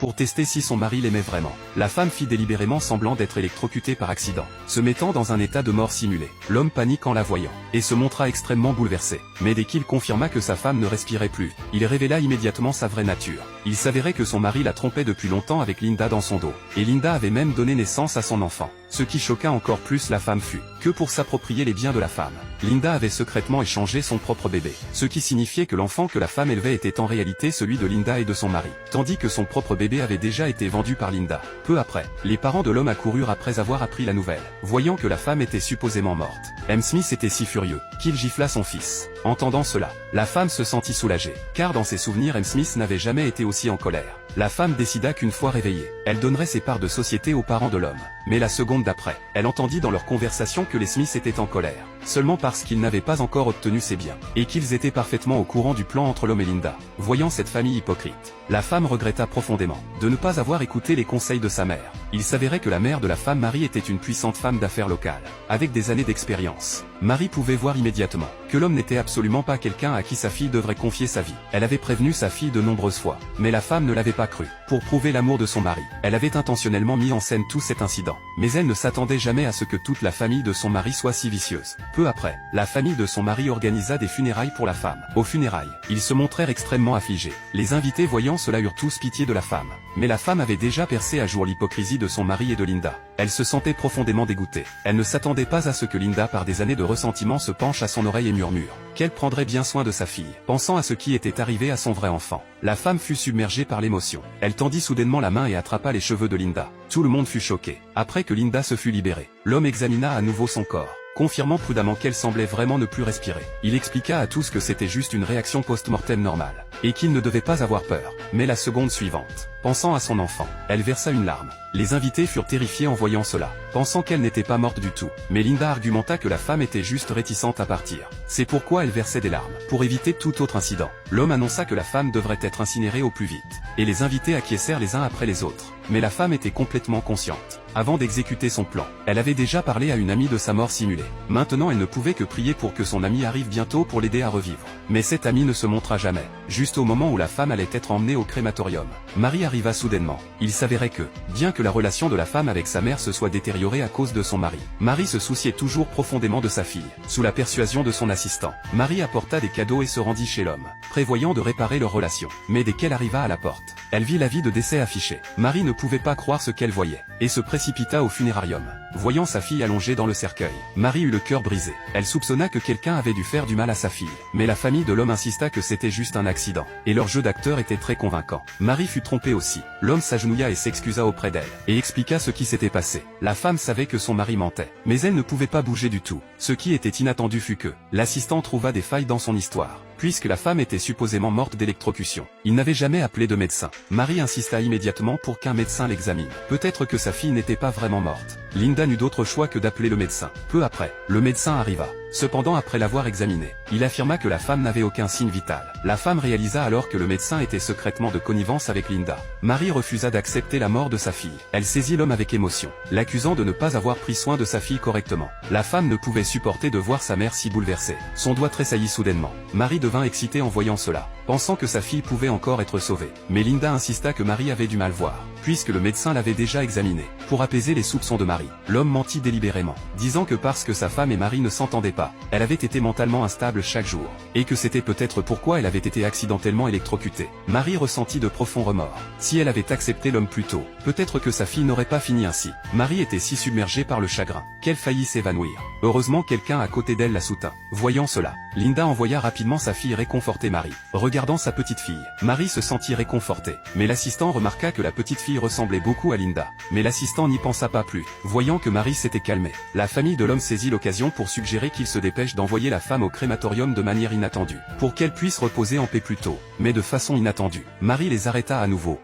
pour tester si son mari l'aimait vraiment. La femme fit délibérément semblant d'être électrocutée par accident, se mettant dans un état de mort simulée. L'homme panique en la voyant, et se montra extrêmement bouleversé. Mais dès qu'il confirma que sa femme ne respirait plus, il révéla immédiatement sa vraie nature. Il s'avérait que son mari la trompait depuis longtemps avec Linda dans son dos, et Linda avait même donné naissance à son enfant. Ce qui choqua encore plus la femme fut que pour s'approprier les biens de la femme, Linda avait secrètement échangé son propre bébé, ce qui signifiait que l'enfant que la femme élevait était en réalité celui de Linda et de son mari, tandis que son propre bébé avait déjà été vendu par Linda. Peu après, les parents de l'homme accoururent après avoir appris la nouvelle, voyant que la femme était supposément morte. M. Smith était si furieux qu'il gifla son fils. Entendant cela, la femme se sentit soulagée, car dans ses souvenirs M. Smith n'avait jamais été aussi en colère. La femme décida qu'une fois réveillée, elle donnerait ses parts de société aux parents de l'homme. Mais la seconde d'après, elle entendit dans leur conversation que les Smiths étaient en colère, seulement parce qu'ils n'avaient pas encore obtenu ces biens, et qu'ils étaient parfaitement au courant du plan entre l'homme et Linda. Voyant cette famille hypocrite, la femme regretta profondément de ne pas avoir écouté les conseils de sa mère. Il s'avérait que la mère de la femme Marie était une puissante femme d'affaires locale, avec des années d'expérience. Marie pouvait voir immédiatement que l'homme n'était absolument pas quelqu'un à qui sa fille devrait confier sa vie. Elle avait prévenu sa fille de nombreuses fois, mais la femme ne l'avait pas cru. Pour prouver l'amour de son mari, elle avait intentionnellement mis en scène tout cet incident. Mais elle ne s'attendait jamais à ce que toute la famille de son mari soit si vicieuse. Peu après, la famille de son mari organisa des funérailles pour la femme. Aux funérailles, ils se montrèrent extrêmement affligés. Les invités voyant cela eurent tous pitié de la femme. Mais la femme avait déjà percé à jour l'hypocrisie de son mari et de Linda. Elle se sentait profondément dégoûtée. Elle ne s'attendait pas à ce que Linda, par des années de ressentiment, se penche à son oreille et murmure qu'elle prendrait bien soin de sa fille. Pensant à ce qui était arrivé à son vrai enfant, la femme fut submergée par l'émotion. Elle tendit soudainement la main et attrapa les cheveux de Linda. Tout le monde fut choqué. Après que Linda se fut libérée, l'homme examina à nouveau son corps, confirmant prudemment qu'elle semblait vraiment ne plus respirer. Il expliqua à tous que c'était juste une réaction post-mortem normale, et qu'il ne devait pas avoir peur. Mais la seconde suivante, pensant à son enfant, elle versa une larme. Les invités furent terrifiés en voyant cela, pensant qu'elle n'était pas morte du tout. Mais Linda argumenta que la femme était juste réticente à partir. C'est pourquoi elle versait des larmes. Pour éviter tout autre incident, l'homme annonça que la femme devrait être incinérée au plus vite. Et les invités acquiescèrent les uns après les autres. Mais la femme était complètement consciente. Avant d'exécuter son plan, elle avait déjà parlé à une amie de sa mort simulée. Maintenant elle ne pouvait que prier pour que son amie arrive bientôt pour l'aider à revivre. Mais cette amie ne se montra jamais. Juste au moment où la femme allait être emmenée au crématorium, Marie arriva soudainement. Il s'avérait que, bien que la relation de la femme avec sa mère se soit détériorée à cause de son mari, Marie se souciait toujours profondément de sa fille. Sous la persuasion de son assistant, Marie apporta des cadeaux et se rendit chez l'homme, prévoyant de réparer leur relation. Mais dès qu'elle arriva à la porte, elle vit l'avis de décès affiché. Marie ne pouvait pas croire ce qu'elle voyait, et se précipita au funérarium. Voyant sa fille allongée dans le cercueil, Marie eut le cœur brisé. Elle soupçonna que quelqu'un avait dû faire du mal à sa fille. Mais la famille de l'homme insista que c'était juste un accident, et leur jeu d'acteur était très convaincant. Marie fut trompée aussi. L'homme s'agenouilla et s'excusa auprès d'elle, et expliqua ce qui s'était passé. La femme savait que son mari mentait, mais elle ne pouvait pas bouger du tout. Ce qui était inattendu fut que l'assistant trouva des failles dans son histoire. Puisque la femme était supposément morte d'électrocution, il n'avait jamais appelé de médecin. Marie insista immédiatement pour qu'un médecin l'examine. Peut-être que sa fille n'était pas vraiment morte. Linda n'eut d'autre choix que d'appeler le médecin. Peu après, le médecin arriva. Cependant, après l'avoir examiné, il affirma que la femme n'avait aucun signe vital. La femme réalisa alors que le médecin était secrètement de connivence avec Linda. Marie refusa d'accepter la mort de sa fille. Elle saisit l'homme avec émotion, l'accusant de ne pas avoir pris soin de sa fille correctement. La femme ne pouvait supporter de voir sa mère si bouleversée. Son doigt tressaillit soudainement. Marie devint excitée en voyant cela, pensant que sa fille pouvait encore être sauvée. Mais Linda insista que Marie avait du mal voir, puisque le médecin l'avait déjà examinée. Pour apaiser les soupçons de Marie, l'homme mentit délibérément, disant que parce que sa femme et Marie ne s'entendaient pas, elle avait été mentalement instable chaque jour, et que c'était peut-être pourquoi elle avait été accidentellement électrocutée. Marie ressentit de profonds remords. Si elle avait accepté l'homme plus tôt, peut-être que sa fille n'aurait pas fini ainsi. Marie était si submergée par le chagrin qu'elle faillit s'évanouir. Heureusement, quelqu'un à côté d'elle la soutint. Voyant cela, Linda envoya rapidement sa fille réconforter Marie. Regardant sa petite fille, Marie se sentit réconfortée. Mais l'assistant remarqua que la petite fille ressemblait beaucoup à Linda. Mais l'assistant n'y pensa pas plus. Voyant que Marie s'était calmée, la famille de l'homme saisit l'occasion pour suggérer qu'il se dépêche d'envoyer la femme au crématorium de manière inattendue, pour qu'elle puisse reposer en paix plus tôt. Mais de façon inattendue, Marie les arrêta à nouveau.